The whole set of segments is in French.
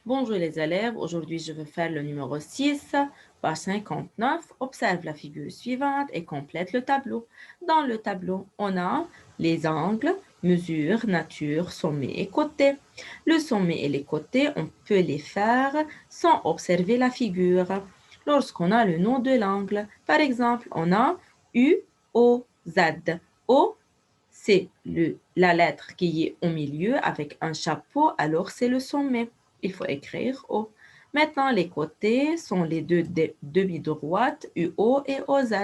Bonjour les élèves, aujourd'hui je vais faire le numéro 6, page 59. Observe la figure suivante et complète le tableau. Dans le tableau, on a les angles, mesure, nature, sommet et côté. Le sommet et les côtés, on peut les faire sans observer la figure. Lorsqu'on a le nom de l'angle, par exemple, on a U, O, Z. O, c'est la lettre qui est au milieu avec un chapeau, alors c'est le sommet. Il faut écrire O. Maintenant, les côtés sont les deux demi-droites, UO et OZ.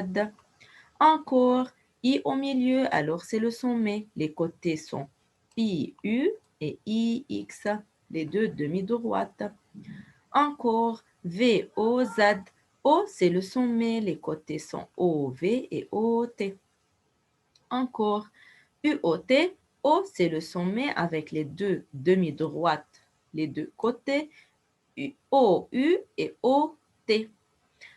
Encore, I au milieu, alors c'est le sommet. Les côtés sont IU et IX, les deux demi-droites. Encore, VOZ. O, c'est le sommet. Les côtés sont OV et OT. Encore, UOT, O, c'est le sommet avec les deux demi-droites, les deux côtés, OU et OT.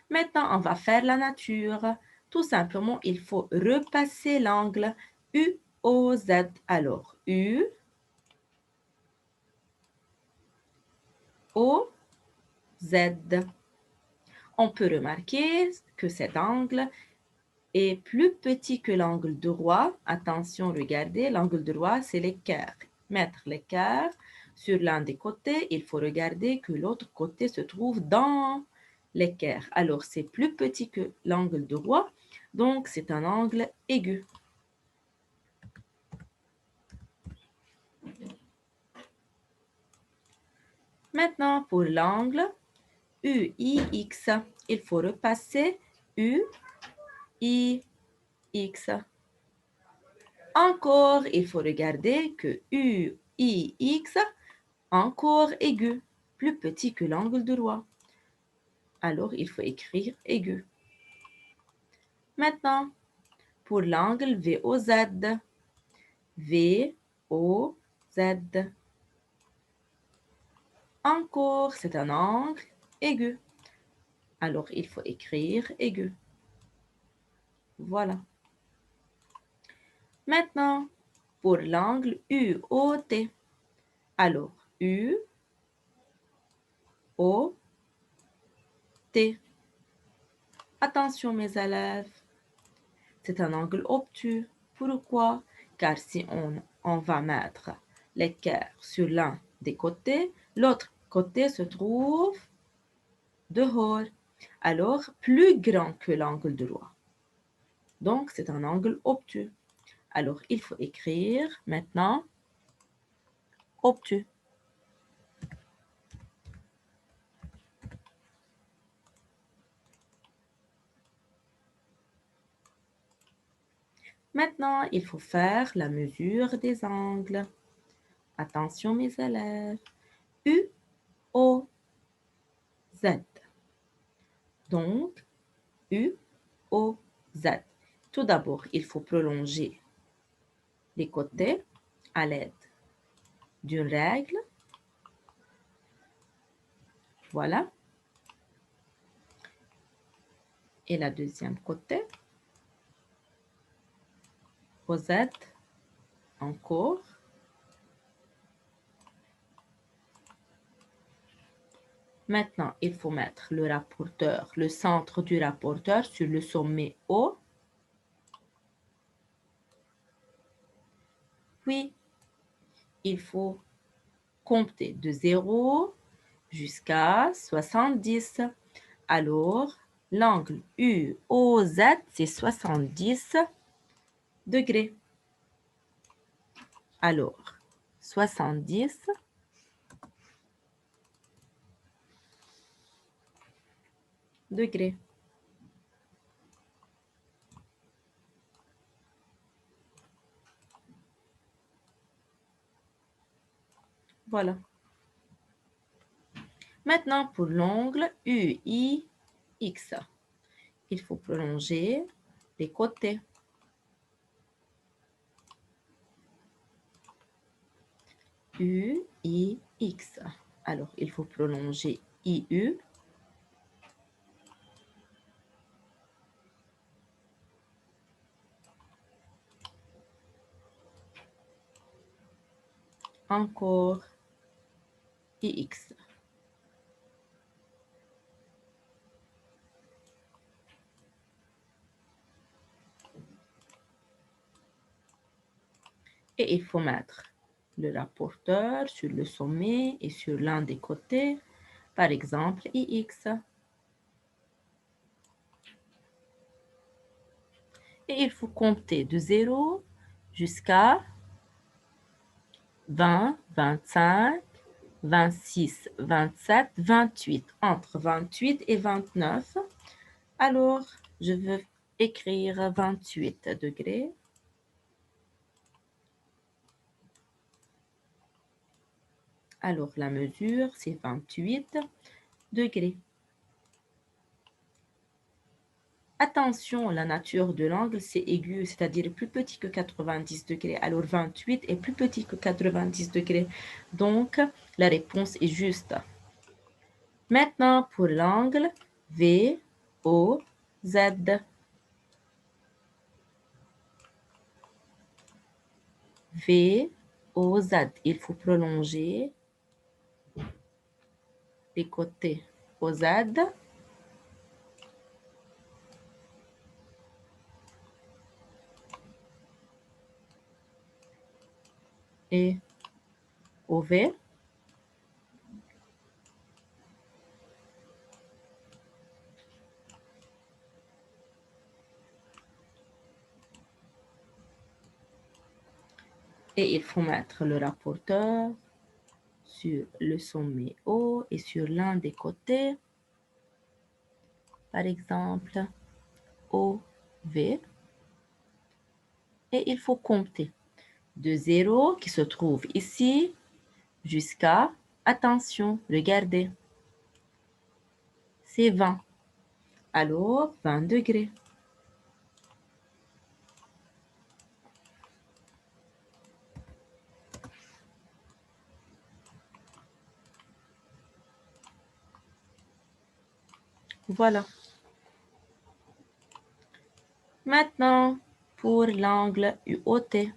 Maintenant, on va faire la nature. Tout simplement, il faut repasser l'angle UOZ. Alors, U, O, Z. On peut remarquer que cet angle est plus petit que l'angle droit. Attention, regardez, l'angle droit, c'est l'équerre. Mettre l'équerre sur l'un des côtés, il faut regarder que l'autre côté se trouve dans l'équerre. Alors, c'est plus petit que l'angle droit, donc c'est un angle aigu. Maintenant, pour l'angle UIX, il faut repasser UIX. Encore, il faut regarder que UIX, encore aigu, plus petit que l'angle droit. Alors, il faut écrire aigu. Maintenant, pour l'angle VOZ, VOZ. Encore, c'est un angle aigu. Alors, il faut écrire aigu. Voilà. Maintenant, pour l'angle UOT. Alors, UOT. Attention mes élèves, c'est un angle obtus. Pourquoi? Car si on va mettre l'équerre sur l'un des côtés, l'autre côté se trouve dehors, alors plus grand que l'angle droit. Donc, c'est un angle obtus. Alors, il faut écrire maintenant obtus. Maintenant, il faut faire la mesure des angles. Attention mes élèves. U, O, Z. Donc, U, O, Z. Tout d'abord, il faut prolonger les côtés à l'aide d'une règle. Voilà. Et la deuxième côté, OZ, encore. Maintenant, il faut mettre le rapporteur, le centre du rapporteur sur le sommet O. Puis, il faut compter de 0 jusqu'à 70. Alors, l'angle UOZ, c'est 70 degrés. Alors, 70 degrés. Voilà. Maintenant, pour l'angle UIX, il faut prolonger les côtés. UIX. Alors, il faut prolonger IU. Encore IX. Et il faut mettre le rapporteur sur le sommet et sur l'un des côtés, par exemple IX. Et il faut compter de 0 jusqu'à 20, 25, 26, 27, 28. Entre 28 et 29. Alors, je veux écrire 28 degrés. Alors, la mesure, c'est 28 degrés. Attention, la nature de l'angle, c'est aigu, c'est-à-dire plus petit que 90 degrés. Alors, 28 est plus petit que 90 degrés. Donc, la réponse est juste. Maintenant, pour l'angle VOZ. VOZ. Il faut prolonger les côtés OZ. Et OV. Et il faut mettre le rapporteur sur le sommet O et sur l'un des côtés, par exemple OV. Et il faut compter de 0 qui se trouve ici jusqu'à, attention, regardez, c'est 20. Alors, 20 degrés. Voilà. Maintenant, pour l'angle UOT.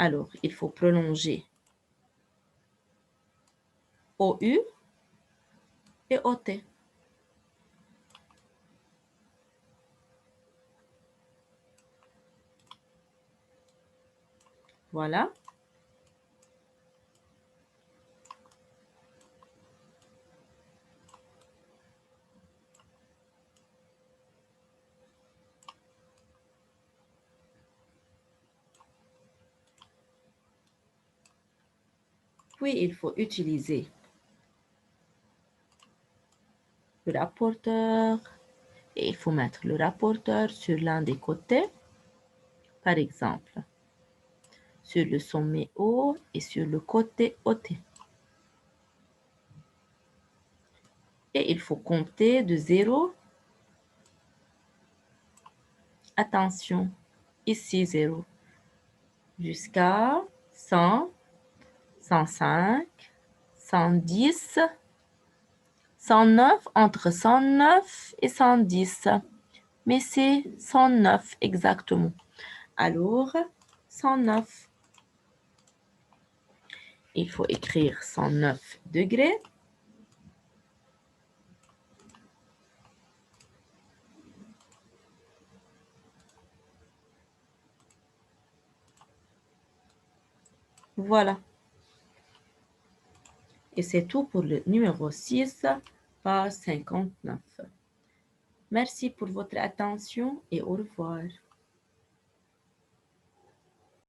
Alors, il faut prolonger OU et OT. Voilà. Puis, il faut utiliser le rapporteur et il faut mettre le rapporteur sur l'un des côtés, par exemple, sur le sommet O et sur le côté OT. Et il faut compter de 0, attention, ici 0, jusqu'à 100, 105, 110, 109, entre 109 et 110. Mais c'est 109 exactement. Alors, 109. Il faut écrire 109 degrés. Voilà. Et c'est tout pour le numéro 6, page 59. Merci pour votre attention et au revoir.